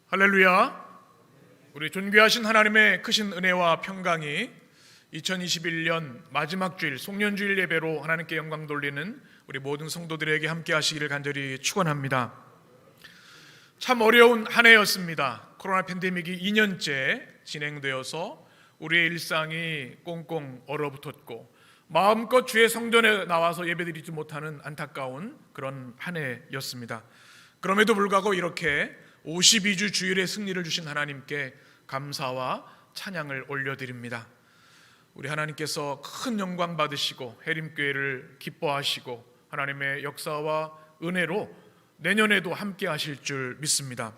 할렐루야. 우리 존귀하신 하나님의 크신 은혜와 평강이 2021년 마지막 주일 송년주일 예배로 하나님께 영광 돌리는 우리 모든 성도들에게 함께 하시기를 간절히 축원합니다. 참 어려운 한 해였습니다. 코로나 팬데믹이 2년째 진행되어서 우리의 일상이 꽁꽁 얼어붙었고 마음껏 주의 성전에 나와서 예배드리지 못하는 안타까운 그런 한 해였습니다. 그럼에도 불구하고 이렇게 52주 주일의 승리를 주신 하나님께 감사와 찬양을 올려드립니다. 우리 하나님께서 큰 영광 받으시고 해림교회를 기뻐하시고 하나님의 역사와 은혜로 내년에도 함께 하실 줄 믿습니다.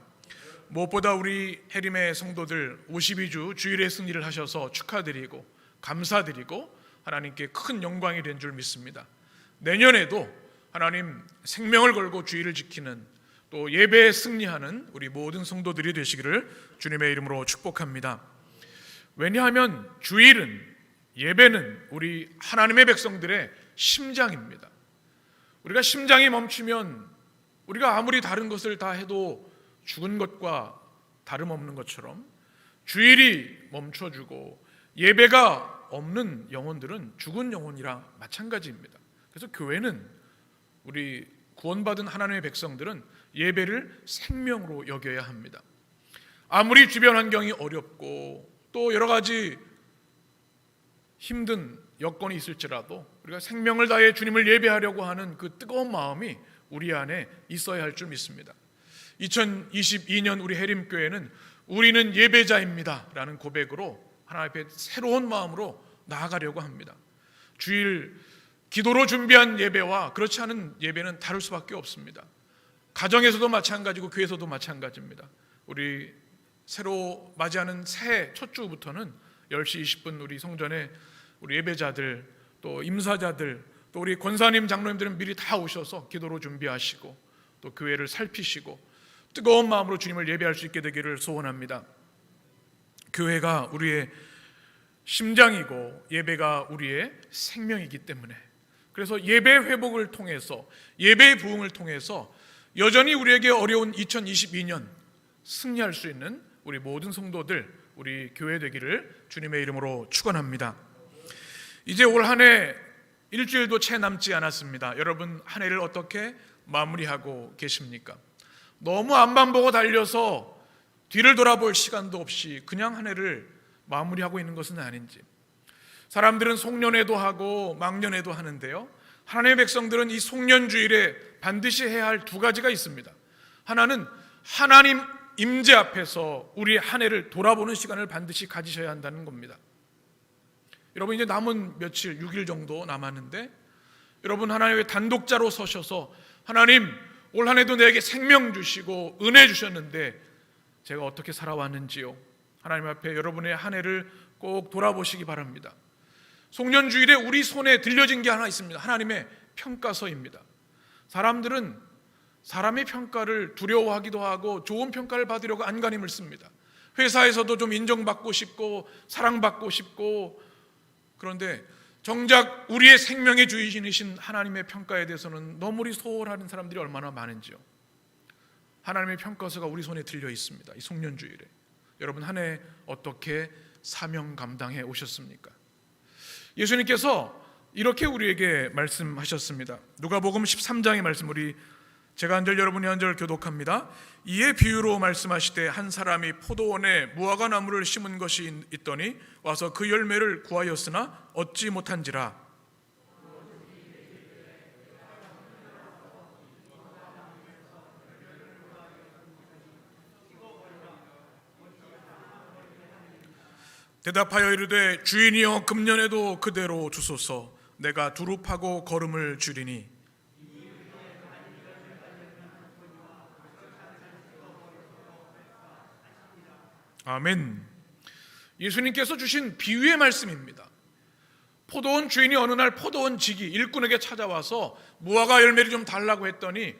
무엇보다 우리 해림의 성도들 52주 주일의 승리를 하셔서 축하드리고 감사드리고 하나님께 큰 영광이 된 줄 믿습니다. 내년에도 하나님 생명을 걸고 주일을 지키는 또 예배에 승리하는 우리 모든 성도들이 되시기를 주님의 이름으로 축복합니다. 왜냐하면 주일은, 예배는 우리 하나님의 백성들의 심장입니다. 우리가 심장이 멈추면 우리가 아무리 다른 것을 다 해도 죽은 것과 다름없는 것처럼 주일이 멈춰주고 예배가 없는 영혼들은 죽은 영혼이랑 마찬가지입니다. 그래서 교회는, 우리 구원받은 하나님의 백성들은 예배를 생명으로 여겨야 합니다. 아무리 주변 환경이 어렵고 또 여러 가지 힘든 여건이 있을지라도 우리가 생명을 다해 주님을 예배하려고 하는 그 뜨거운 마음이 우리 안에 있어야 할 줄 믿습니다. 2022년 우리 해림교회는 우리는 예배자입니다 라는 고백으로 하나님 앞에 새로운 마음으로 나아가려고 합니다. 주일 기도로 준비한 예배와 그렇지 않은 예배는 다를 수밖에 없습니다. 가정에서도 마찬가지고 교회에서도 마찬가지입니다. 우리 새로 맞이하는 새해 첫 주부터는 10시 20분 우리 성전에 우리 예배자들 또 임사자들 또 우리 권사님 장로님들은 미리 다 오셔서 기도로 준비하시고 또 교회를 살피시고 뜨거운 마음으로 주님을 예배할 수 있게 되기를 소원합니다. 교회가 우리의 심장이고 예배가 우리의 생명이기 때문에, 그래서 예배 회복을 통해서, 예배의 부흥을 통해서 여전히 우리에게 어려운 2022년 승리할 수 있는 우리 모든 성도들, 우리 교회 되기를 주님의 이름으로 축원합니다. 이제 올 한 해 일주일도 채 남지 않았습니다. 여러분 한 해를 어떻게 마무리하고 계십니까? 너무 앞만 보고 달려서 뒤를 돌아볼 시간도 없이 그냥 한 해를 마무리하고 있는 것은 아닌지. 사람들은 송년회도 하고 망년회도 하는데요, 하나님의 백성들은 이 송년주일에 반드시 해야 할 두 가지가 있습니다. 하나는 하나님 임재 앞에서 우리 한 해를 돌아보는 시간을 반드시 가지셔야 한다는 겁니다. 여러분 이제 남은 며칠, 6일 정도 남았는데 여러분 하나님의 단독자로 서셔서 하나님 올 한 해도 내게 생명 주시고 은혜 주셨는데 제가 어떻게 살아왔는지요, 하나님 앞에 여러분의 한 해를 꼭 돌아보시기 바랍니다. 송년주일에 우리 손에 들려진 게 하나 있습니다. 하나님의 평가서입니다. 사람들은 사람의 평가를 두려워하기도 하고 좋은 평가를 받으려고 안간힘을 씁니다. 회사에서도 좀 인정받고 싶고 사랑받고 싶고, 그런데 정작 우리의 생명의 주인이신 하나님의 평가에 대해서는 너무리 소홀하는 사람들이 얼마나 많은지요. 하나님의 평가서가 우리 손에 들려 있습니다. 이 송년주일에 여러분 한 해 어떻게 사명 감당해 오셨습니까? 예수님께서 이렇게 우리에게 말씀하셨습니다. 누가복음 13장의 말씀, 우리 제가 한 절 여러분이 한 절 교독합니다. 이에 비유로 말씀하시되 한 사람이 포도원에 무화과 나무를 심은 것이 있더니 와서 그 열매를 구하였으나 얻지 못한지라. 대답하여 이르되 주인이여 금년에도 그대로 주소서. 내가 두릅하고 거름을 줄이니. 아멘. 예수님께서 주신 비유의 말씀입니다. 포도원 주인이 어느 날 포도원 지기 일꾼에게 찾아와서 무화과 열매를 좀 달라고 했더니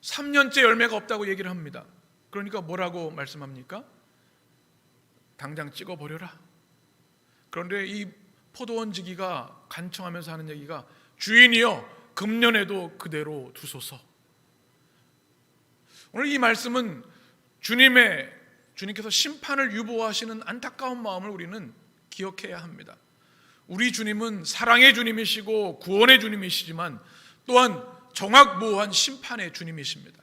3년째 열매가 없다고 얘기를 합니다. 그러니까 뭐라고 말씀합니까? 당장 찍어버려라. 그런데 이 포도원 지기가 간청하면서 하는 얘기가 주인이여 금년에도 그대로 두소서. 오늘 이 말씀은 주님의 주님께서 심판을 유보하시는 안타까운 마음을 우리는 기억해야 합니다. 우리 주님은 사랑의 주님이시고 구원의 주님이시지만 또한 정확무오한 심판의 주님이십니다.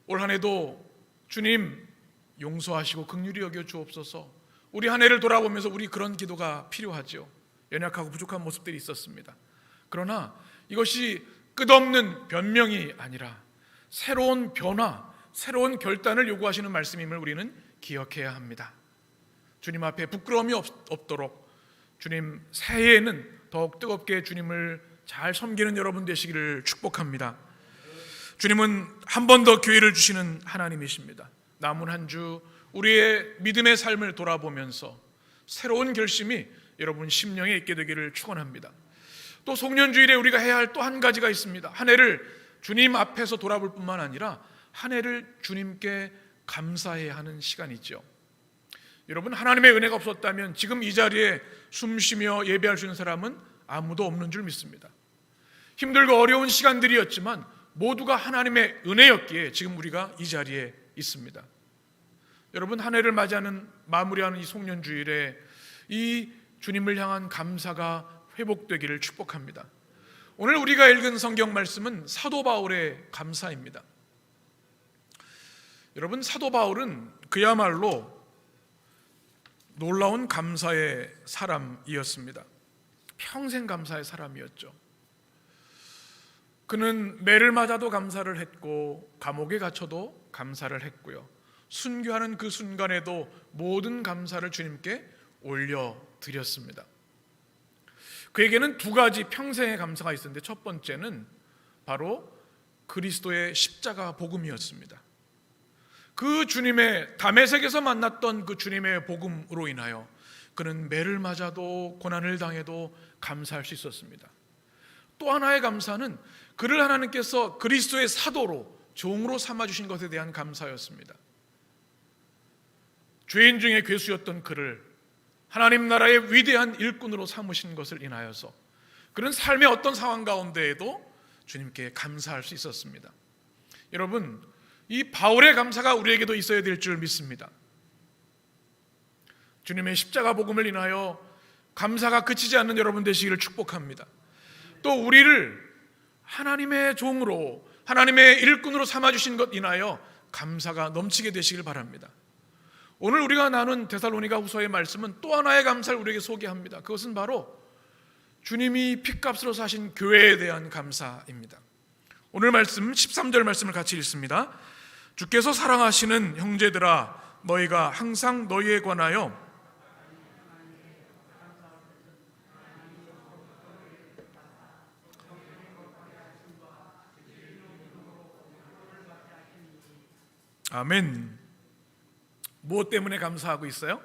올 한 해도 주님 용서하시고 긍휼히 여겨 주옵소서. 우리 한 해를 돌아보면서 우리 그런 기도가 필요하죠. 연약하고 부족한 모습들이 있었습니다. 그러나 이것이 끝없는 변명이 아니라 새로운 변화, 새로운 결단을 요구하시는 말씀임을 우리는 기억해야 합니다. 주님 앞에 부끄러움이 없도록 주님 새해에는 더욱 뜨겁게 주님을 잘 섬기는 여러분 되시기를 축복합니다. 주님은 한 번 더 기회를 주시는 하나님이십니다. 남은 한 주 우리의 믿음의 삶을 돌아보면서 새로운 결심이 여러분 심령에 있게 되기를 축원합니다. 또 송년주일에 우리가 해야 할 또 한 가지가 있습니다. 한 해를 주님 앞에서 돌아볼 뿐만 아니라 한 해를 주님께 감사해야 하는 시간이죠. 여러분, 하나님의 은혜가 없었다면 지금 이 자리에 숨쉬며 예배할 수 있는 사람은 아무도 없는 줄 믿습니다. 힘들고 어려운 시간들이었지만 모두가 하나님의 은혜였기에 지금 우리가 이 자리에 있습니다. 여러분, 한 해를 맞이하는 마무리하는 이 송년주일에 이 주님을 향한 감사가 회복되기를 축복합니다. 오늘 우리가 읽은 성경 말씀은 사도 바울의 감사입니다. 여러분, 사도 바울은 그야말로 놀라운 감사의 사람이었습니다. 평생 감사의 사람이었죠. 그는 매를 맞아도 감사를 했고 감옥에 갇혀도 감사를 했고요. 순교하는 그 순간에도 모든 감사를 주님께 올려드렸습니다. 그에게는 두 가지 평생의 감사가 있었는데 첫 번째는 바로 그리스도의 십자가 복음이었습니다. 그 주님의 다메섹에서 만났던 그 주님의 복음으로 인하여 그는 매를 맞아도 고난을 당해도 감사할 수 있었습니다. 또 하나의 감사는 그를 하나님께서 그리스도의 사도로 종으로 삼아주신 것에 대한 감사였습니다. 죄인 중에 괴수였던 그를 하나님 나라의 위대한 일꾼으로 삼으신 것을 인하여서 그는 삶의 어떤 상황 가운데에도 주님께 감사할 수 있었습니다. 여러분, 이 바울의 감사가 우리에게도 있어야 될 줄 믿습니다. 주님의 십자가 복음을 인하여 감사가 그치지 않는 여러분 되시기를 축복합니다. 또 우리를 하나님의 종으로 하나님의 일꾼으로 삼아주신 것 인하여 감사가 넘치게 되시길 바랍니다. 오늘 우리가 나눈 데살로니가 후서의 말씀은 또 하나의 감사를 우리에게 소개합니다. 그것은 바로 주님이 핏값으로 사신 교회에 대한 감사입니다. 오늘 말씀 13절 말씀을 같이 읽습니다. 주께서 사랑하시는 형제들아, 너희가 항상 너희에 관하여 아멘. 무엇 때문에 감사하고 있어요?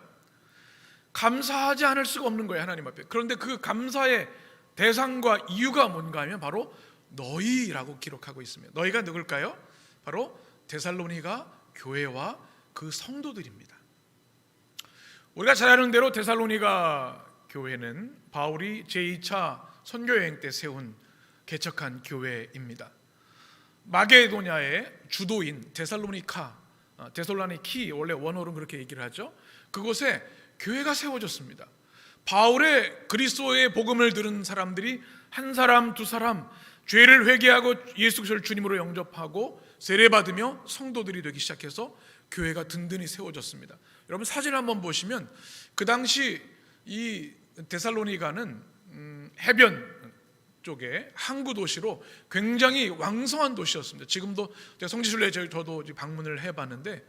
감사하지 않을 수가 없는 거예요, 하나님 앞에. 그런데 그 감사의 대상과 이유가 뭔가 하면 바로 너희라고 기록하고 있습니다. 너희가 누굴까요? 바로 데살로니가 교회와 그 성도들입니다. 우리가 잘 아는 대로 데살로니가 교회는 바울이 제2차 선교여행 때 세운 개척한 교회입니다. 마게도냐의 주도인 데살로니키, 원래 원어로는 그렇게 얘기를 하죠. 그곳에 교회가 세워졌습니다. 바울의 그리스도의 복음을 들은 사람들이 한 사람 두 사람 죄를 회개하고 예수 그리스도를 주님으로 영접하고 세례받으며 성도들이 되기 시작해서 교회가 든든히 세워졌습니다. 여러분, 사진 한번 보시면 그 당시 이 데살로니가는 해변 쪽에 항구 도시로 굉장히 왕성한 도시였습니다. 지금도 성지순례 저도 방문을 해봤는데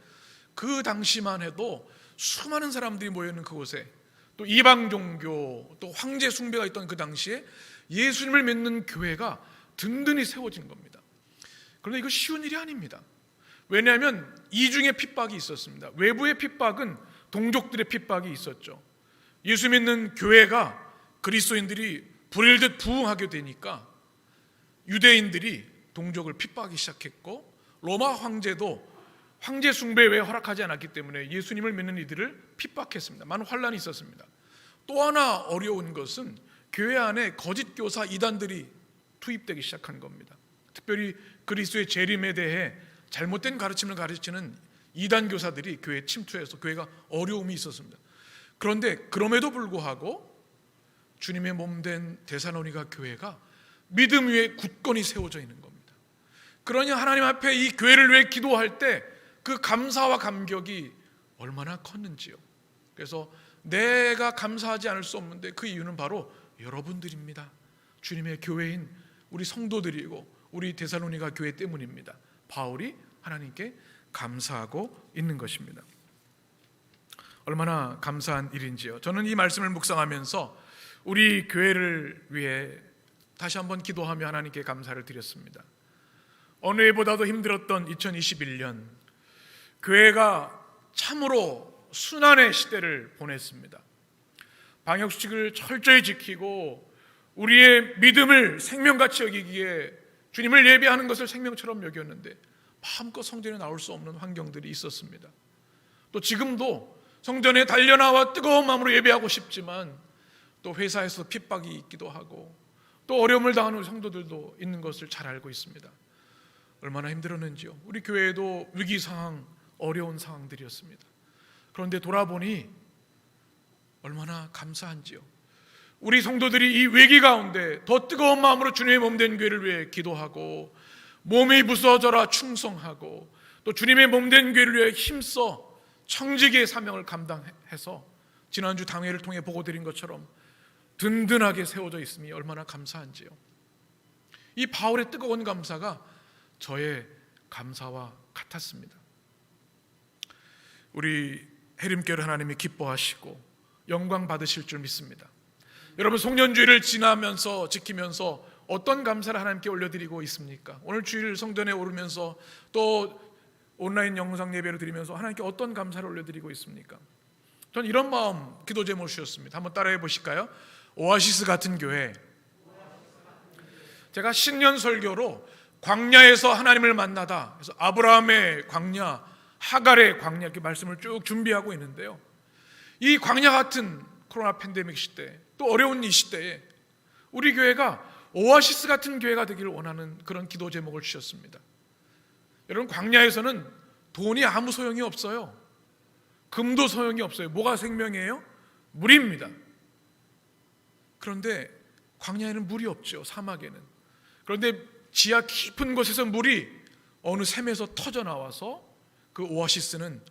그 당시만 해도 수많은 사람들이 모여있는 그곳에 또 이방 종교 또 황제 숭배가 있던 그 당시에 예수님을 믿는 교회가 든든히 세워진 겁니다. 그런데 이거 쉬운 일이 아닙니다. 왜냐하면 이중의 핍박이 있었습니다. 외부의 핍박은 동족들의 핍박이 있었죠. 예수 믿는 교회가 그리스도인들이 불일듯 부흥하게 되니까 유대인들이 동족을 핍박하기 시작했고 로마 황제도 황제 숭배에 왜 허락하지 않았기 때문에 예수님을 믿는 이들을 핍박했습니다. 많은 환란이 있었습니다. 또 하나 어려운 것은 교회 안에 거짓 교사 이단들이 투입되기 시작한 겁니다. 특별히 그리스도의 재림에 대해 잘못된 가르침을 가르치는 이단 교사들이 교회에 침투해서 교회가 어려움이 있었습니다. 그런데 그럼에도 불구하고 주님의 몸된 데살로니가 교회가 믿음 위에 굳건히 세워져 있는 겁니다. 그러니 하나님 앞에 이 교회를 위해 기도할 때 그 감사와 감격이 얼마나 컸는지요. 그래서 내가 감사하지 않을 수 없는데 그 이유는 바로 여러분들입니다. 주님의 교회인 우리 성도들이고 우리 데살로니가 교회 때문입니다. 바울이 하나님께 감사하고 있는 것입니다. 얼마나 감사한 일인지요. 저는 이 말씀을 묵상하면서 우리 교회를 위해 다시 한번 기도하며 하나님께 감사를 드렸습니다. 어느 해보다도 힘들었던 2021년, 교회가 참으로 순환의 시대를 보냈습니다. 방역수칙을 철저히 지키고 우리의 믿음을 생명같이 여기기에 주님을 예배하는 것을 생명처럼 여겼는데 마음껏 성전에 나올 수 없는 환경들이 있었습니다. 또 지금도 성전에 달려나와 뜨거운 마음으로 예배하고 싶지만 또 회사에서 핍박이 있기도 하고 또 어려움을 당하는 성도들도 있는 것을 잘 알고 있습니다. 얼마나 힘들었는지요. 우리 교회에도 위기 상황, 어려운 상황들이었습니다. 그런데 돌아보니 얼마나 감사한지요. 우리 성도들이 이 위기 가운데 더 뜨거운 마음으로 주님의 몸된 교회를 위해 기도하고 몸이 부서져라 충성하고 또 주님의 몸된 교회를 위해 힘써 청지기의 사명을 감당해서 지난주 당회를 통해 보고드린 것처럼 든든하게 세워져 있음이 얼마나 감사한지요. 이 바울의 뜨거운 감사가 저의 감사와 같았습니다. 우리 해림교회를 하나님이 기뻐하시고 영광 받으실 줄 믿습니다. 여러분, 송년주일을 지키면서 어떤 감사를 하나님께 올려드리고 있습니까? 오늘 주일 성전에 오르면서 또 온라인 영상 예배를 드리면서 하나님께 어떤 감사를 올려드리고 있습니까? 전 이런 마음 기도 제목을 주셨습니다. 한번 따라해 보실까요? 오아시스 같은 교회. 제가 신년 설교로 광야에서 하나님을 만나다, 그래서 아브라함의 광야, 하갈의 광야 이렇게 말씀을 쭉 준비하고 있는데요. 이 광야 같은 코로나 팬데믹 시대, 또 어려운 이 시대에 우리 교회가 오아시스 같은 교회가 되기를 원하는 그런 기도 제목을 주셨습니다. 여러분, 광야에서는 돈이 아무 소용이 없어요. 금도 소용이 없어요. 뭐가 생명이에요? 물입니다. 그런데 광야에는 물이 없죠. 사막에는. 그런데 지하 깊은 곳에서 물이 어느 샘에서 터져 나와서 그 오아시스는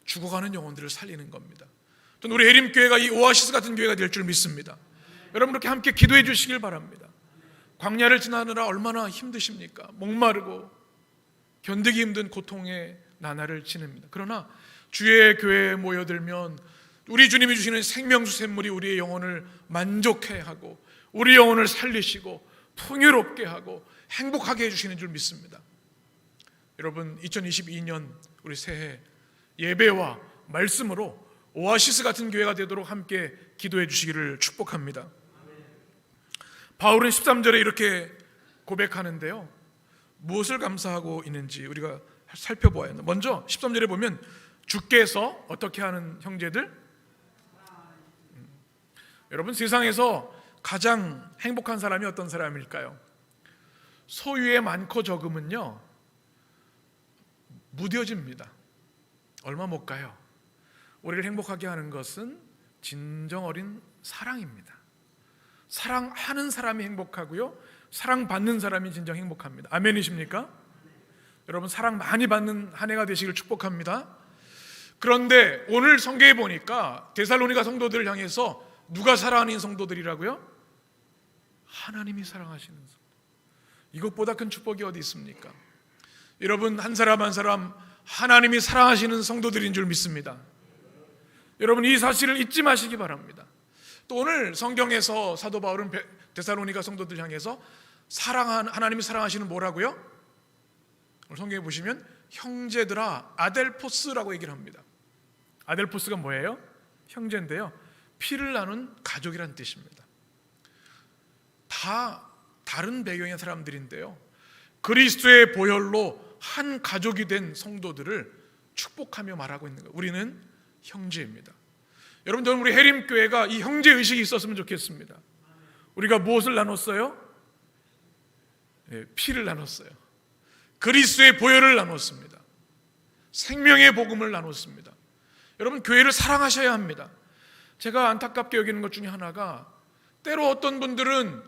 죽어가는 영혼들을 살리는 겁니다. 저는 우리 해림교회가 이 오아시스 같은 교회가 될 줄 믿습니다. 여러분, 그렇게 함께 기도해 주시길 바랍니다. 광야를 지나느라 얼마나 힘드십니까? 목마르고 견디기 힘든 고통의 나날을 지냅니다. 그러나 주의 교회에 모여들면 우리 주님이 주시는 생명수 샘물이 우리의 영혼을 만족해 하고 우리 영혼을 살리시고 풍요롭게 하고 행복하게 해주시는 줄 믿습니다. 여러분, 2022년 우리 새해 예배와 말씀으로 오아시스 같은 교회가 되도록 함께 기도해 주시기를 축복합니다. 바울은 13절에 이렇게 고백하는데요, 무엇을 감사하고 있는지 우리가 살펴보아야 합니다. 먼저 13절에 보면 주께서 어떻게 하는 형제들? 여러분, 세상에서 가장 행복한 사람이 어떤 사람일까요? 소유의 많고 적음은요 무뎌집니다. 얼마 못 가요. 우리를 행복하게 하는 것은 진정 어린 사랑입니다. 사랑하는 사람이 행복하고요, 사랑받는 사람이 진정 행복합니다. 아멘이십니까? 여러분, 사랑 많이 받는 한 해가 되시길 축복합니다. 그런데 오늘 성경에 보니까 데살로니가 성도들을 향해서 누가 사랑하는 성도들이라고요? 하나님이 사랑하시는 성도. 이것보다 큰 축복이 어디 있습니까? 여러분, 한 사람 한 사람 하나님이 사랑하시는 성도들인 줄 믿습니다. 여러분, 이 사실을 잊지 마시기 바랍니다. 또 오늘 성경에서 사도 바울은 데살로니가 성도들 향해서 하나님이 사랑하시는 뭐라고요? 오늘 성경에 보시면 형제들아 아델포스라고 얘기를 합니다. 아델포스가 뭐예요? 형제인데요, 피를 나눈 가족이란 뜻입니다. 다 다른 배경의 사람들인데요, 그리스도의 보혈로 한 가족이 된 성도들을 축복하며 말하고 있는 거예요. 우리는 형제입니다. 여러분, 저는 우리 해림교회가 이 형제의식이 있었으면 좋겠습니다. 우리가 무엇을 나눴어요? 피를 나눴어요. 그리스도의 보혈을 나눴습니다. 생명의 복음을 나눴습니다. 여러분, 교회를 사랑하셔야 합니다. 제가 안타깝게 여기는 것 중에 하나가, 때로 어떤 분들은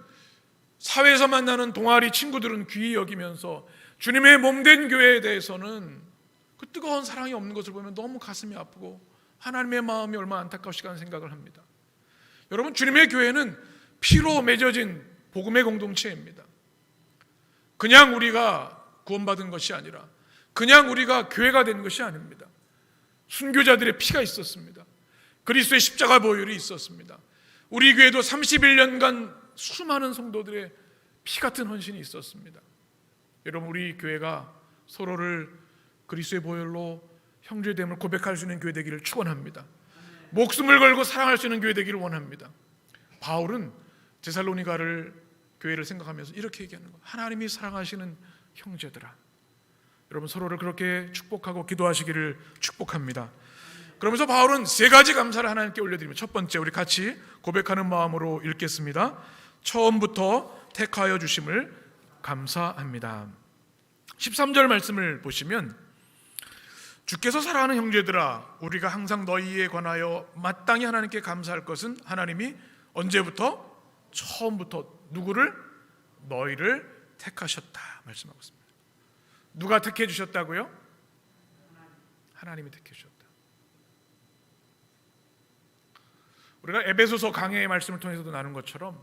사회에서 만나는 동아리 친구들은 귀히 여기면서 주님의 몸된 교회에 대해서는 그 뜨거운 사랑이 없는 것을 보면 너무 가슴이 아프고 하나님의 마음이 얼마나 안타까우시까 하는 생각을 합니다. 여러분, 주님의 교회는 피로 맺어진 복음의 공동체입니다. 그냥 우리가 구원받은 것이 아니라, 그냥 우리가 교회가 된 것이 아닙니다. 순교자들의 피가 있었습니다. 그리스도의 십자가 보혈이 있었습니다. 우리 교회도 31년간 수많은 성도들의 피 같은 헌신이 있었습니다. 여러분, 우리 교회가 서로를 그리스도의 보혈로 형제됨을 고백할 수 있는 교회 되기를 축원합니다. 목숨을 걸고 사랑할 수 있는 교회 되기를 원합니다. 바울은 데살로니가를 교회를 생각하면서 이렇게 얘기하는 거예요. 하나님이 사랑하시는 형제들아. 여러분, 서로를 그렇게 축복하고 기도하시기를 축복합니다. 그러면서 바울은 세 가지 감사를 하나님께 올려드립니다. 첫 번째, 우리 같이 고백하는 마음으로 읽겠습니다. 처음부터 택하여 주심을 감사합니다. 13절 말씀을 보시면, 주께서 사랑하는 형제들아, 우리가 항상 너희에 관하여 마땅히 하나님께 감사할 것은, 하나님이 언제부터? 처음부터 누구를? 너희를 택하셨다 말씀하고 있습니다. 누가 택해 주셨다고요? 하나님이 택해 주셨다. 우리가 에베소서 강해의 말씀을 통해서도 나눈 것처럼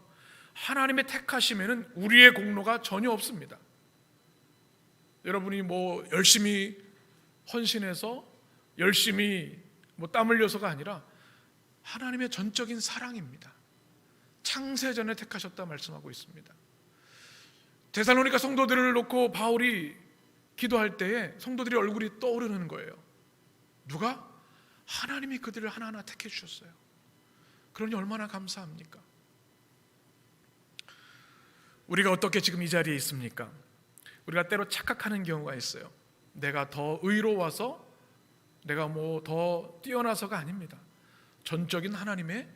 하나님의 택하심에는 우리의 공로가 전혀 없습니다. 여러분이 뭐 열심히 헌신해서 열심히 땀 흘려서가 아니라 하나님의 전적인 사랑입니다. 창세전에 택하셨다 말씀하고 있습니다. 데살로니가 성도들을 놓고 바울이 기도할 때에 성도들의 얼굴이 떠오르는 거예요. 누가? 하나님이 그들을 하나하나 택해 주셨어요. 그러니 얼마나 감사합니까? 우리가 어떻게 지금 이 자리에 있습니까? 우리가 때로 착각하는 경우가 있어요. 내가 더 의로워서, 내가 뭐 더 뛰어나서가 아닙니다. 전적인 하나님의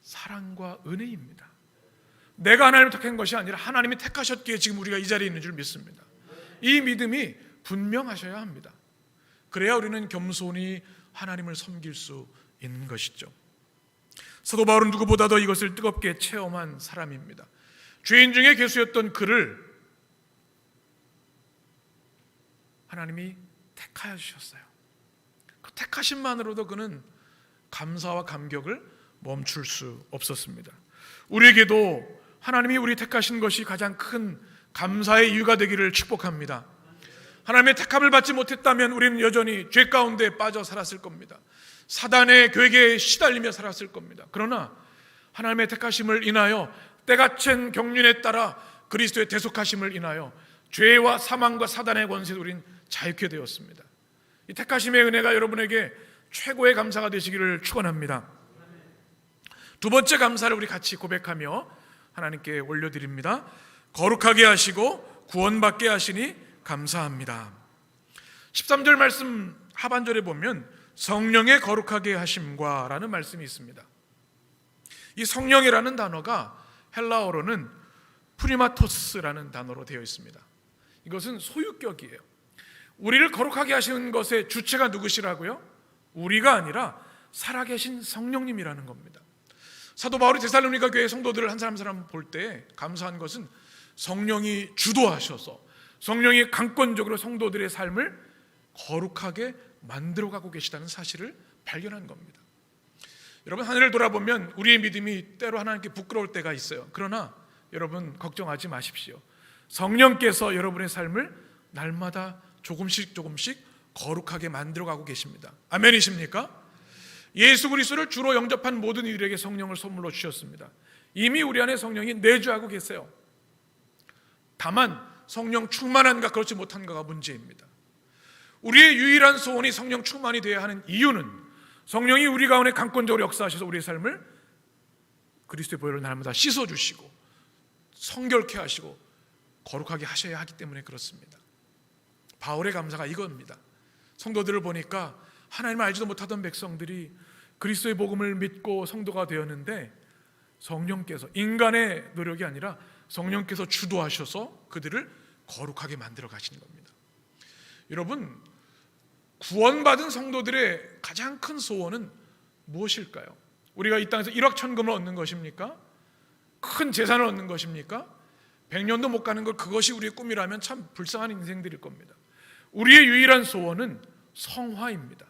사랑과 은혜입니다. 내가 하나님을 택한 것이 아니라 하나님이 택하셨기에 지금 우리가 이 자리에 있는 줄 믿습니다. 이 믿음이 분명하셔야 합니다. 그래야 우리는 겸손히 하나님을 섬길 수 있는 것이죠. 사도 바울은 누구보다도 이것을 뜨겁게 체험한 사람입니다. 죄인 중에 괴수였던 그를 하나님이 택하여 주셨어요. 그 택하심만으로도 그는 감사와 감격을 멈출 수 없었습니다. 우리에게도 하나님이 우리 택하신 것이 가장 큰 감사의 이유가 되기를 축복합니다. 하나님의 택함을 받지 못했다면 우리는 여전히 죄 가운데 빠져 살았을 겁니다. 사단의 괴계에 시달리며 살았을 겁니다. 그러나 하나님의 택하심을 인하여 때같은 경륜에 따라 그리스도의 대속하심을 인하여 죄와 사망과 사단의 권세에서 우린 자유케 되었습니다. 이 택하심의 은혜가 여러분에게 최고의 감사가 되시기를 축원합니다. 두 번째 감사를 우리 같이 고백하며 하나님께 올려드립니다. 거룩하게 하시고 구원받게 하시니 감사합니다. 13절 말씀 하반절에 보면 성령의 거룩하게 하심과 라는 말씀이 있습니다. 이 성령이라는 단어가 헬라어로는 프리마토스라는 단어로 되어 있습니다. 이것은 소유격이에요. 우리를 거룩하게 하시는 것의 주체가 누구시라고요? 우리가 아니라 살아계신 성령님이라는 겁니다. 사도 바울이 데살로니가 교회 성도들을 한 사람 한 사람 볼 때 감사한 것은 성령이 주도하셔서 성령이 강권적으로 성도들의 삶을 거룩하게 만들어가고 계시다는 사실을 발견한 겁니다. 여러분, 하늘을 돌아보면 우리의 믿음이 때로 하나님께 부끄러울 때가 있어요. 그러나 여러분 걱정하지 마십시오. 성령께서 여러분의 삶을 날마다 조금씩 거룩하게 만들어가고 계십니다. 아멘이십니까? 예수 그리스도를 주로 영접한 모든 이들에게 성령을 선물로 주셨습니다. 이미 우리 안에 성령이 내주하고 계세요. 다만 성령 충만한가 그렇지 못한가가 문제입니다. 우리의 유일한 소원이 성령 충만이 되어야 하는 이유는 성령이 우리 가운데 강권적으로 역사하셔서 우리의 삶을 그리스도의 보혈로 날마다 씻어주시고 성결케 하시고 거룩하게 하셔야 하기 때문에 그렇습니다. 바울의 감사가 이겁니다. 성도들을 보니까 하나님을 알지도 못하던 백성들이 그리스도의 복음을 믿고 성도가 되었는데 성령께서, 인간의 노력이 아니라 성령께서 주도하셔서 그들을 거룩하게 만들어 가시는 겁니다. 여러분, 구원받은 성도들의 가장 큰 소원은 무엇일까요? 우리가 이 땅에서 1억 천금을 얻는 것입니까? 큰 재산을 얻는 것입니까? 100년도 못 가는 것, 그것이 우리의 꿈이라면 참 불쌍한 인생들일 겁니다. 우리의 유일한 소원은 성화입니다.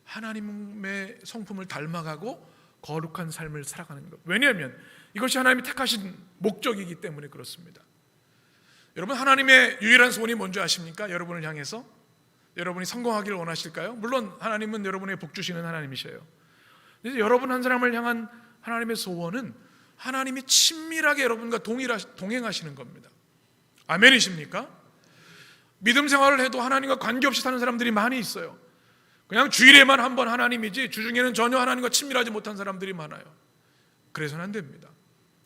하나님의 성품을 닮아가고 거룩한 삶을 살아가는 것. 왜냐하면 이것이 하나님이 택하신 목적이기 때문에 그렇습니다. 여러분, 하나님의 유일한 소원이 뭔지 아십니까? 여러분을 향해서 여러분이 성공하기를 원하실까요? 물론 하나님은 여러분의 복 주시는 하나님이셔요. 그래서 여러분 한 사람을 향한 하나님의 소원은 하나님이 친밀하게 여러분과 동행하시는 겁니다. 아멘이십니까? 믿음 생활을 해도 하나님과 관계없이 사는 사람들이 많이 있어요. 그냥 주일에만 한 번 하나님이지 주중에는 전혀 하나님과 친밀하지 못한 사람들이 많아요. 그래서는 안 됩니다.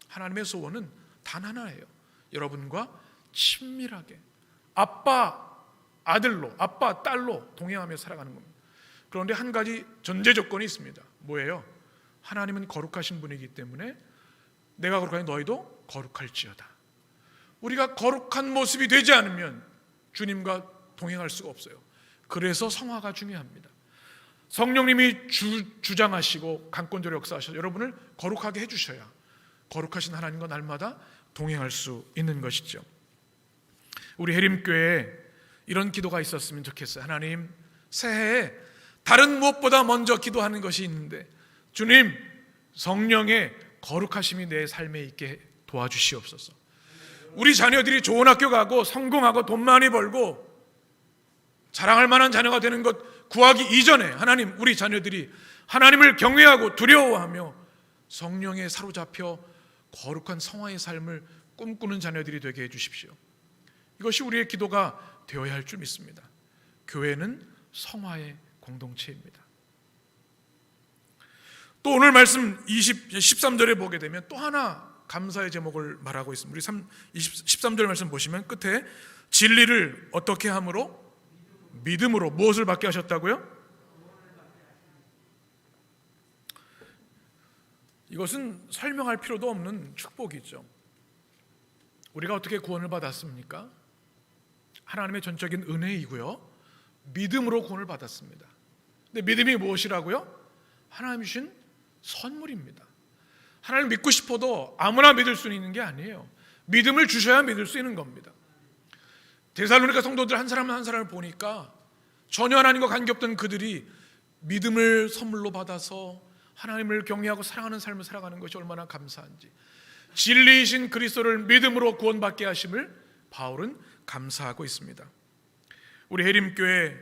하나님의 소원은 단 하나예요. 여러분과 친밀하게 아빠 아들로, 아빠 딸로 동행하며 살아가는 겁니다. 그런데 한 가지 전제 조건이 있습니다. 뭐예요? 하나님은 거룩하신 분이기 때문에 내가 거룩하니 너희도 거룩할지어다. 우리가 거룩한 모습이 되지 않으면 주님과 동행할 수가 없어요. 그래서 성화가 중요합니다. 성령님이 주장하시고 강권적으로 역사하셔서 여러분을 거룩하게 해주셔야 거룩하신 하나님과 날마다 동행할 수 있는 것이죠. 우리 해림교회에 이런 기도가 있었으면 좋겠어요. 하나님, 새해에 다른 무엇보다 먼저 기도하는 것이 있는데 주님, 성령의 거룩하심이 내 삶에 있게 도와주시옵소서. 우리 자녀들이 좋은 학교 가고 성공하고 돈 많이 벌고 자랑할 만한 자녀가 되는 것 구하기 이전에 하나님, 우리 자녀들이 하나님을 경외하고 두려워하며 성령에 사로잡혀 거룩한 성화의 삶을 꿈꾸는 자녀들이 되게 해주십시오. 이것이 우리의 기도가 되어야 할 줄 믿습니다. 교회는 성화의 공동체입니다. 또 오늘 말씀 13절에 보게 되면 또 하나 감사의 제목을 말하고 있습니다. 우리 13절 말씀 보시면 끝에 진리를 어떻게 함으로? 믿음으로. 무엇을 받게 하셨다고요? 이것은 설명할 필요도 없는 축복이죠. 우리가 어떻게 구원을 받았습니까? 하나님의 전적인 은혜이고요, 믿음으로 구원을 받았습니다. 근데 믿음이 무엇이라고요? 하나님이 주신 선물입니다. 하나님을 믿고 싶어도 아무나 믿을 수 있는 게 아니에요. 믿음을 주셔야 믿을 수 있는 겁니다. 데살로니가 성도들 한 사람 한 사람을 보니까 전혀 하나님과 관계없던 그들이 믿음을 선물로 받아서 하나님을 경외하고 사랑하는 삶을 살아가는 것이 얼마나 감사한지, 진리이신 그리스도를 믿음으로 구원받게 하심을 바울은 감사하고 있습니다. 우리 해림교회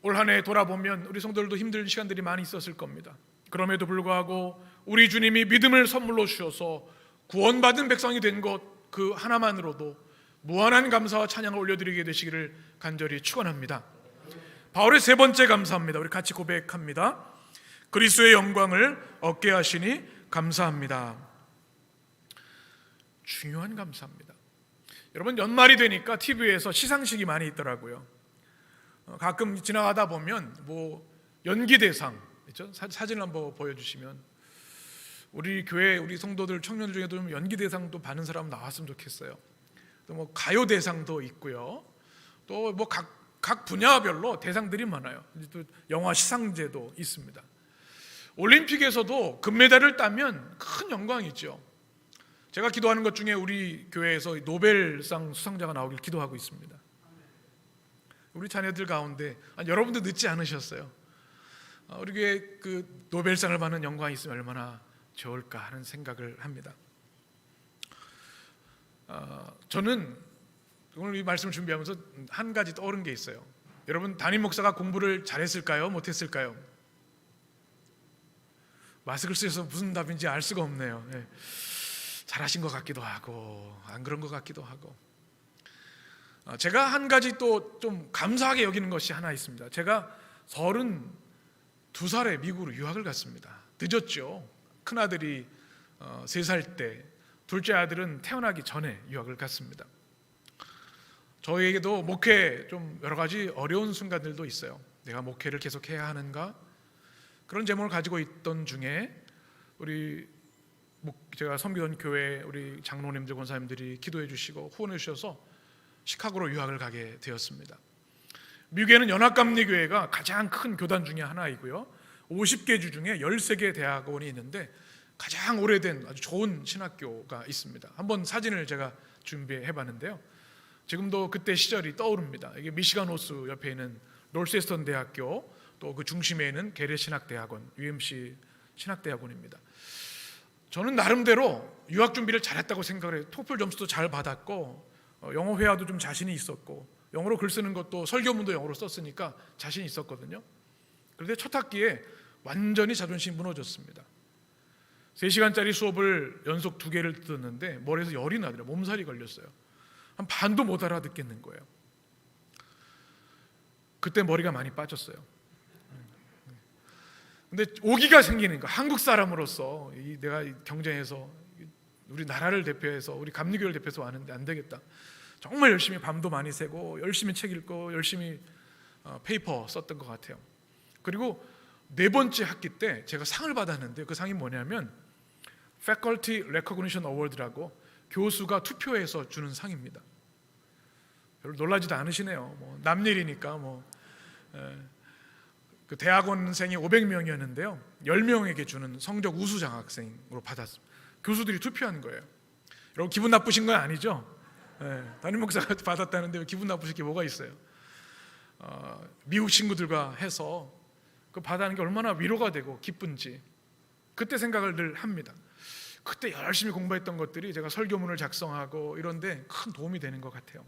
올 한 해 돌아보면 우리 성도들도 힘든 시간들이 많이 있었을 겁니다. 그럼에도 불구하고 우리 주님이 믿음을 선물로 주셔서 구원받은 백성이 된 것 그 하나만으로도 무한한 감사와 찬양을 올려드리게 되시기를 간절히 축원합니다. 바울의 세 번째 감사합니다. 우리 같이 고백합니다. 그리스도의 영광을 얻게 하시니 감사합니다. 중요한 감사입니다. 여러분, 연말이 되니까 TV에서 시상식이 많이 있더라고요. 가끔 지나가다 보면 연기 대상 있죠? 사진을 한번 보여주시면 우리 교회 우리 성도들 청년들 중에도 좀 연기 대상도 받는 사람 나왔으면 좋겠어요. 또 가요 대상도 있고요. 또 각 분야별로 대상들이 많아요. 또 영화 시상제도 있습니다. 올림픽에서도 금메달을 따면 큰 영광이죠. 제가 기도하는 것 중에 우리 교회에서 노벨상 수상자가 나오길 기도하고 있습니다. 우리 자녀들 가운데 여러분도 늦지 않으셨어요. 우리 교회 그 노벨상을 받는 영광이 있으면 얼마나 좋을까 하는 생각을 합니다. 저는 오늘 이 말씀을 준비하면서 한 가지 떠오른 게 있어요. 여러분, 담임 목사가 공부를 잘했을까요? 못했을까요? 마스크를 쓰셔서 무슨 답인지 알 수가 없네요. 네. 잘하신 것 같기도 하고 안 그런 것 같기도 하고. 제가 한 가지 또 좀 감사하게 여기는 것이 하나 있습니다. 제가 32살에 미국으로 유학을 갔습니다. 늦었죠. 큰아들이 3살 때, 둘째 아들은 태어나기 전에 유학을 갔습니다. 저에게도 목회 좀 여러 가지 어려운 순간들도 있어요. 내가 목회를 계속해야 하는가? 그런 제목을 가지고 있던 중에 제가 섬기던 교회 우리 장로님들, 권사님들이 기도해 주시고 후원해 주셔서 시카고로 유학을 가게 되었습니다. 미국에는 연합감리교회가 가장 큰 교단 중에 하나이고요, 50개 주 중에 13개 대학원이 있는데 가장 오래된 아주 좋은 신학교가 있습니다. 한번 사진을 제가 준비해 봤는데요, 지금도 그때 시절이 떠오릅니다. 이게 미시간 호수 옆에 있는 노스웨스턴 대학교, 또 그 중심에 있는 게레 신학대학원, UMC 신학대학원입니다. 저는 나름대로 유학 준비를 잘했다고 생각을 해요. 토플 점수도 잘 받았고, 영어 회화도 좀 자신이 있었고, 영어로 글 쓰는 것도 설교문도 영어로 썼으니까 자신이 있었거든요. 그런데 첫 학기에 완전히 자존심이 무너졌습니다. 3시간짜리 수업을 연속 2개를 듣는데 머리에서 열이 나더라고요. 몸살이 걸렸어요. 한 반도 못 알아듣겠는 거예요. 그때 머리가 많이 빠졌어요. 근데 오기가 생기는 거예요. 한국 사람으로서 내가 경쟁해서 우리 나라를 대표해서, 우리 감리교회를 대표해서 왔는데 안 되겠다. 정말 열심히 밤도 많이 새고 열심히 책 읽고 열심히 페이퍼 썼던 것 같아요. 그리고 4번째 학기 때 제가 상을 받았는데, 그 상이 뭐냐면 Faculty Recognition Award라고 교수가 투표해서 주는 상입니다. 별로 놀라지도 않으시네요. 뭐 남일이니까 그 대학원생이 500명이었는데요 10명에게 주는 성적 우수 장학생으로 받았습니다. 교수들이 투표한 거예요. 여러분 기분 나쁘신 건 아니죠? 담임 목사가 받았다는데 기분 나쁘실 게 뭐가 있어요? 미국 친구들과 해서 그 받아는 게 얼마나 위로가 되고 기쁜지 그때 생각을 늘 합니다. 그때 열심히 공부했던 것들이 제가 설교문을 작성하고 이런데 큰 도움이 되는 것 같아요.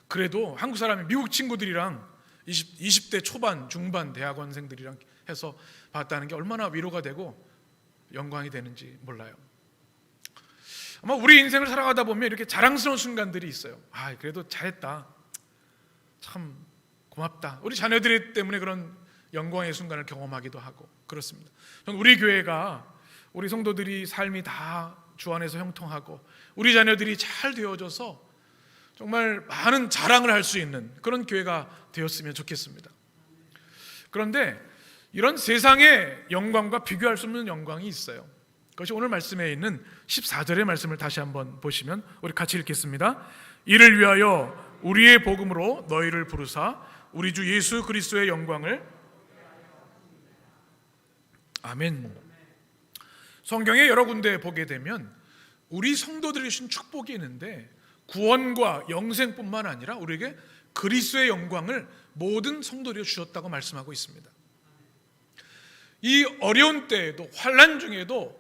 그래도 한국 사람이 미국 친구들이랑 20대 초반, 중반 대학원생들이랑 해서 봤다는 게 얼마나 위로가 되고 영광이 되는지 몰라요. 아마 우리 인생을 살아가다 보면 이렇게 자랑스러운 순간들이 있어요. 그래도 잘했다, 참 고맙다. 우리 자녀들 때문에 그런 영광의 순간을 경험하기도 하고 그렇습니다. 저는 우리 교회가, 우리 성도들이 삶이 다 주 안에서 형통하고 우리 자녀들이 잘 되어져서 정말 많은 자랑을 할 수 있는 그런 교회가 되었으면 좋겠습니다. 그런데 이런 세상의 영광과 비교할 수 없는 영광이 있어요. 그것이 오늘 말씀에 있는 14절의 말씀을 다시 한번 보시면 우리 같이 읽겠습니다. 이를 위하여 우리의 복음으로 너희를 부르사 우리 주 예수 그리스도의 영광을. 아멘. 성경에 여러 군데 보게 되면 우리 성도들이 주신 축복이 있는데 구원과 영생뿐만 아니라 우리에게 그리스도의 영광을 모든 성도들이 주셨다고 말씀하고 있습니다. 이 어려운 때에도, 환난 중에도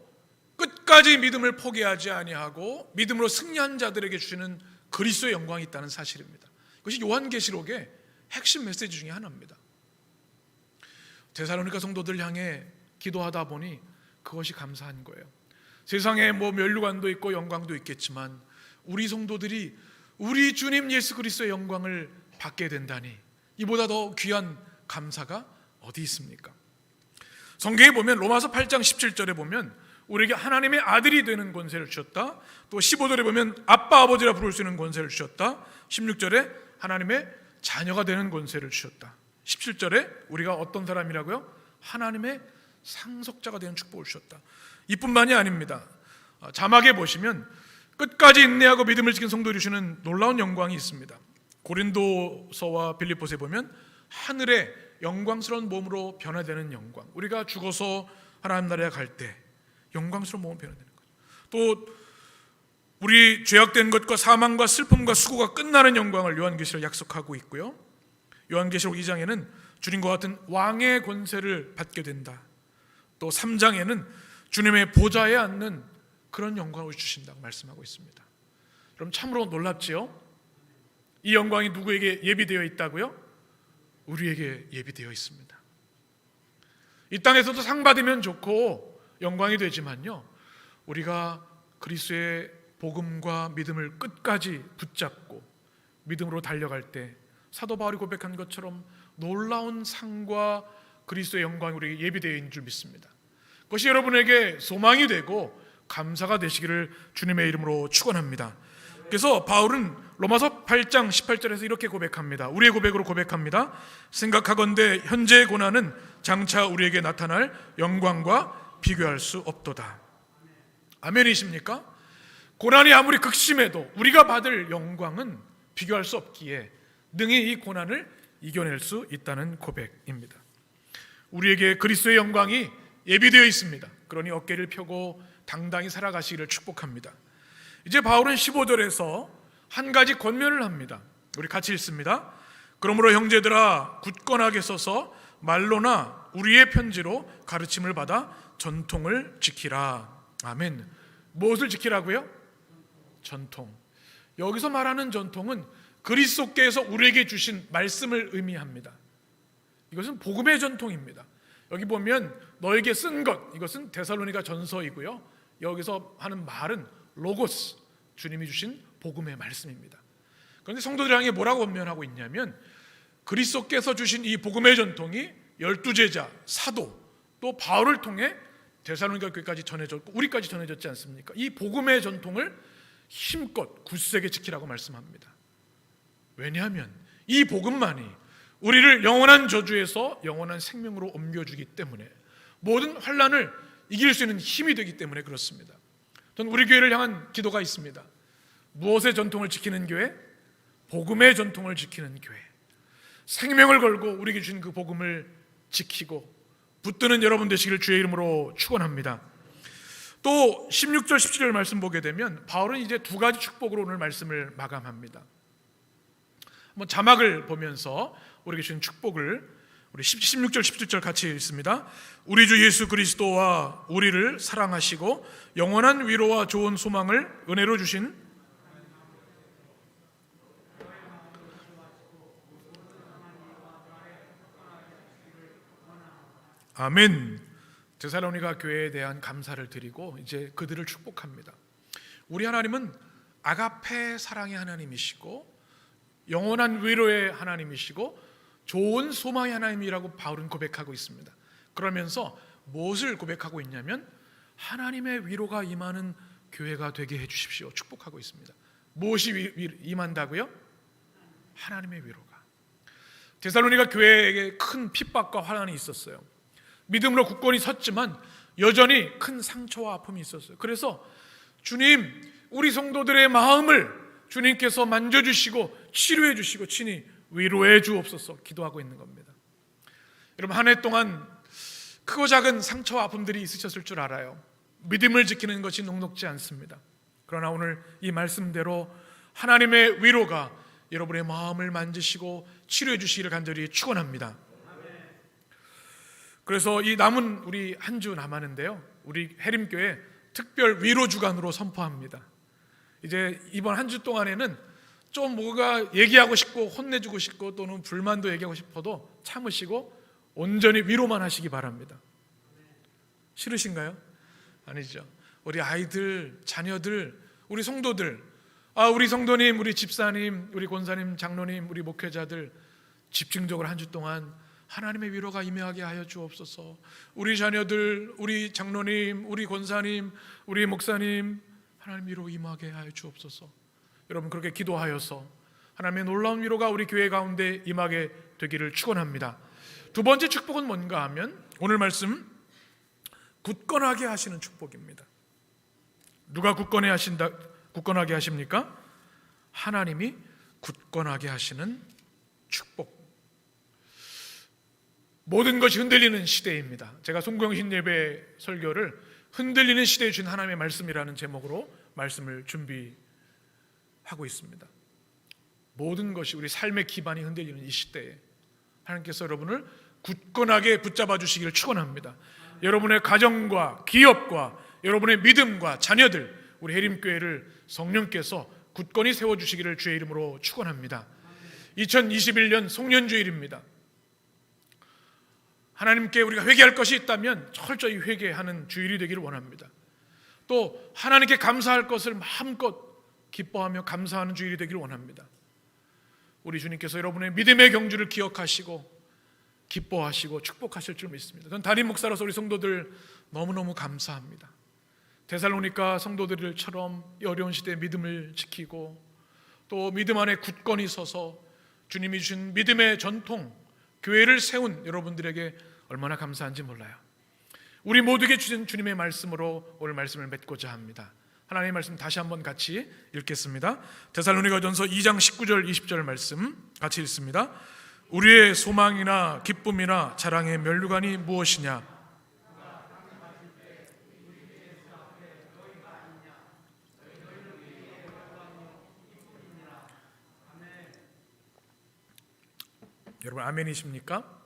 끝까지 믿음을 포기하지 아니하고 믿음으로 승리한 자들에게 주시는 그리스도의 영광이 있다는 사실입니다. 그것이 요한계시록의 핵심 메시지 중에 하나입니다. 데살로니가 성도들 향해 기도하다 보니 그것이 감사한 거예요. 세상에 면류관도 있고 영광도 있겠지만 우리 성도들이 우리 주님 예수 그리스도의 영광을 받게 된다니 이보다 더 귀한 감사가 어디 있습니까? 성경에 보면 로마서 8장 17절에 보면 우리에게 하나님의 아들이 되는 권세를 주셨다. 또 15절에 보면 아빠 아버지라 부를 수 있는 권세를 주셨다. 16절에 하나님의 자녀가 되는 권세를 주셨다. 17절에 우리가 어떤 사람이라고요? 하나님의 상속자가 되는 축복을 주셨다. 이뿐만이 아닙니다. 자막에 보시면 끝까지 인내하고 믿음을 지킨 성도들이 주는 놀라운 영광이 있습니다. 고린도서와 빌립보서에 보면 하늘의 영광스러운 몸으로 변화되는 영광, 우리가 죽어서 하나님 나라에 갈 때 영광스러운 몸으로 변화되는 거죠. 또 우리 죄악된 것과 사망과 슬픔과 수고가 끝나는 영광을 요한계시록 약속하고 있고요. 요한계시록 2장에는 주님과 같은 왕의 권세를 받게 된다. 또 3장에는 주님의 보좌에 앉는 그런 영광을 주신다고 말씀하고 있습니다. 여러분 참으로 놀랍지요? 이 영광이 누구에게 예비되어 있다고요? 우리에게 예비되어 있습니다. 이 땅에서도 상 받으면 좋고 영광이 되지만요, 우리가 그리스도의 복음과 믿음을 끝까지 붙잡고 믿음으로 달려갈 때 사도 바울이 고백한 것처럼 놀라운 상과 그리스도의 영광이 우리에게 예비되어 있는 줄 믿습니다. 그것이 여러분에게 소망이 되고 감사가 되시기를 주님의 이름으로 축원합니다. 그래서 바울은 로마서 8장 18절에서 이렇게 고백합니다. 우리의 고백으로 고백합니다. 생각하건대 현재의 고난은 장차 우리에게 나타날 영광과 비교할 수 없도다. 아멘이십니까? 고난이 아무리 극심해도 우리가 받을 영광은 비교할 수 없기에 능히 이 고난을 이겨낼 수 있다는 고백입니다. 우리에게 그리스도의 영광이 예비되어 있습니다. 그러니 어깨를 펴고 당당히 살아가시기를 축복합니다. 이제 바울은 15절에서 한 가지 권면을 합니다. 우리 같이 읽습니다. 그러므로 형제들아 굳건하게 서서 말로나 우리의 편지로 가르침을 받아 전통을 지키라. 아멘. 무엇을 지키라고요? 전통. 여기서 말하는 전통은 그리스도께서 우리에게 주신 말씀을 의미합니다. 이것은 복음의 전통입니다. 여기 보면 너에게 쓴 것, 이것은 데살로니가 전서이고요. 여기서 하는 말은 로고스, 주님이 주신 복음의 말씀입니다. 그런데 성도들 향해 뭐라고 권면하고 있냐면 그리스도께서 주신 이 복음의 전통이 12제자, 사도, 또 바울을 통해 데살로니가 교회까지 전해졌고 우리까지 전해졌지 않습니까? 이 복음의 전통을 힘껏 굳세게 지키라고 말씀합니다. 왜냐하면 이 복음만이 우리를 영원한 저주에서 영원한 생명으로 옮겨주기 때문에, 모든 환난을 이길 수 있는 힘이 되기 때문에 그렇습니다. 저는 우리 교회를 향한 기도가 있습니다. 무엇의 전통을 지키는 교회? 복음의 전통을 지키는 교회. 생명을 걸고 우리에게 주신 그 복음을 지키고 붙드는 여러분 되시기를 주의 이름으로 축원합니다. 또 16절 17절 말씀 보게 되면 바울은 이제 두 가지 축복으로 오늘 말씀을 마감합니다. 한번 자막을 보면서 우리에게 주신 축복을 우리 16절 17절 같이 읽습니다. 우리 주 예수 그리스도와 우리를 사랑하시고 영원한 위로와 좋은 소망을 은혜로 주신 아멘. 데살로니가 교회에 대한 감사를 드리고 이제 그들을 축복합니다. 우리 하나님은 아가페 사랑의 하나님이시고 영원한 위로의 하나님이시고 좋은 소망의 하나님이라고 바울은 고백하고 있습니다. 그러면서 무엇을 고백하고 있냐면 하나님의 위로가 임하는 교회가 되게 해주십시오. 축복하고 있습니다. 무엇이 임한다고요? 하나님의 위로가. 데살로니가 교회에게 큰 핍박과 환난이 있었어요. 믿음으로 굳건히 섰지만 여전히 큰 상처와 아픔이 있었어요. 그래서 주님, 우리 성도들의 마음을 주님께서 만져주시고 치료해 주시고 친히 위로해 주옵소서 기도하고 있는 겁니다. 여러분, 한 해 동안 크고 작은 상처와 아픔들이 있으셨을 줄 알아요. 믿음을 지키는 것이 녹록지 않습니다. 그러나 오늘 이 말씀대로 하나님의 위로가 여러분의 마음을 만지시고 치료해 주시기를 간절히 축원합니다. 그래서 이 남은 우리 한 주 남았는데요, 우리 해림교회 특별 위로 주간으로 선포합니다. 이제 이번 한 주 동안에는 좀 뭐가 얘기하고 싶고 혼내주고 싶고 또는 불만도 얘기하고 싶어도 참으시고 온전히 위로만 하시기 바랍니다. 싫으신가요? 아니죠. 우리 아이들, 자녀들, 우리 성도들, 우리 성도님, 우리 집사님, 우리 권사님, 장로님, 우리 목회자들 집중적으로 한 주 동안 하나님의 위로가 임하게 하여 주옵소서. 우리 자녀들, 우리 장로님, 우리 권사님, 우리 목사님, 하나님 위로 임하게 하여 주옵소서. 여러분, 그렇게 기도하여서 하나님의 놀라운 위로가 우리 교회 가운데 임하게 되기를 축원합니다. 두 번째 축복은 뭔가 하면 오늘 말씀 굳건하게 하시는 축복입니다. 누가 굳건하게 하십니까? 하나님이 굳건하게 하시는 축복. 모든 것이 흔들리는 시대입니다. 제가 송경신 예배 설교를 흔들리는 시대에 주신 하나님의 말씀이라는 제목으로 말씀을 준비하고 있습니다. 모든 것이 우리 삶의 기반이 흔들리는 이 시대에 하나님께서 여러분을 굳건하게 붙잡아 주시기를 축원합니다. 여러분의 가정과 기업과 여러분의 믿음과 자녀들, 우리 해림교회를 성령께서 굳건히 세워주시기를 주의 이름으로 축원합니다. 2021년 송년주일입니다. 하나님께 우리가 회개할 것이 있다면 철저히 회개하는 주일이 되기를 원합니다. 또 하나님께 감사할 것을 마음껏 기뻐하며 감사하는 주일이 되기를 원합니다. 우리 주님께서 여러분의 믿음의 경주를 기억하시고 기뻐하시고 축복하실 줄 믿습니다. 저는 담임 목사로서 우리 성도들 너무너무 감사합니다. 데살로니가 성도들처럼 어려운 시대에 믿음을 지키고 또 믿음 안에 굳건히 서서 주님이 주신 믿음의 전통, 교회를 세운 여러분들에게 얼마나 감사한지 몰라요. 우리 모두에게 주신 주님의 말씀으로 오늘 말씀을 맺고자 합니다. 하나님의 말씀 다시 한번 같이 읽겠습니다. 데살로니가전서 2장 19절 20절 말씀 같이 읽습니다. 우리의 소망이나 기쁨이나 자랑의 면류관이 무엇이냐? 여러분 아멘이십니까?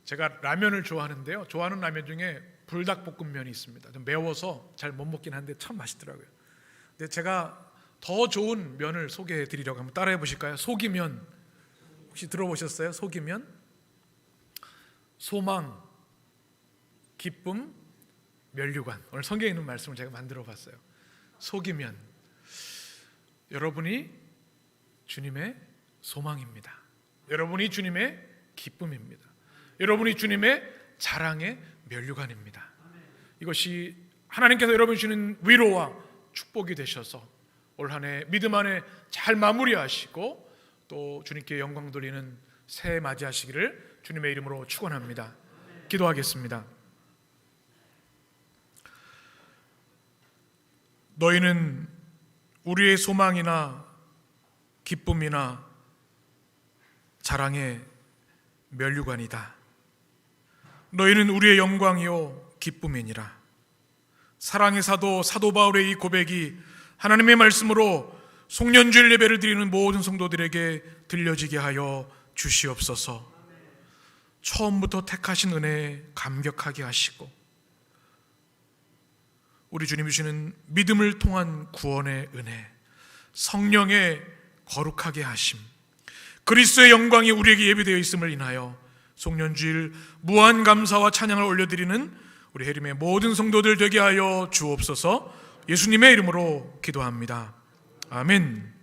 제가 라면을 좋아하는데요, 좋아하는 라면 중에 불닭볶음면이 있습니다. 좀 매워서 잘 못 먹긴 한데 참 맛있더라고요. 근데 제가 더 좋은 면을 소개해 드리려고 한번 따라해 보실까요? 소기면, 혹시 들어보셨어요? 소기면? 소망, 기쁨, 면류관. 오늘 성경에 있는 말씀을 제가 만들어 봤어요. 소기면, 여러분이 주님의 소망입니다. 여러분이 주님의 기쁨입니다. 여러분이 주님의 자랑의 면류관입니다. 이것이 하나님께서 여러분 주시는 위로와 축복이 되셔서 올 한 해 믿음 안에 잘 마무리하시고 또 주님께 영광 돌리는 새해 맞이하시기를 주님의 이름으로 축원합니다. 기도하겠습니다. 너희는 우리의 소망이나 기쁨이나 자랑의 면류관이다. 너희는 우리의 영광이요 기쁨이니라. 사랑의 사도 바울의 이 고백이 하나님의 말씀으로 송년주일 예배를 드리는 모든 성도들에게 들려지게 하여 주시옵소서. 처음부터 택하신 은혜에 감격하게 하시고 우리 주님이 주시는 믿음을 통한 구원의 은혜, 성령의 거룩하게 하심, 그리스도의 영광이 우리에게 예비되어 있음을 인하여 송년주일 무한 감사와 찬양을 올려드리는 우리 해림의 모든 성도들 되게 하여 주옵소서. 예수님의 이름으로 기도합니다. 아멘.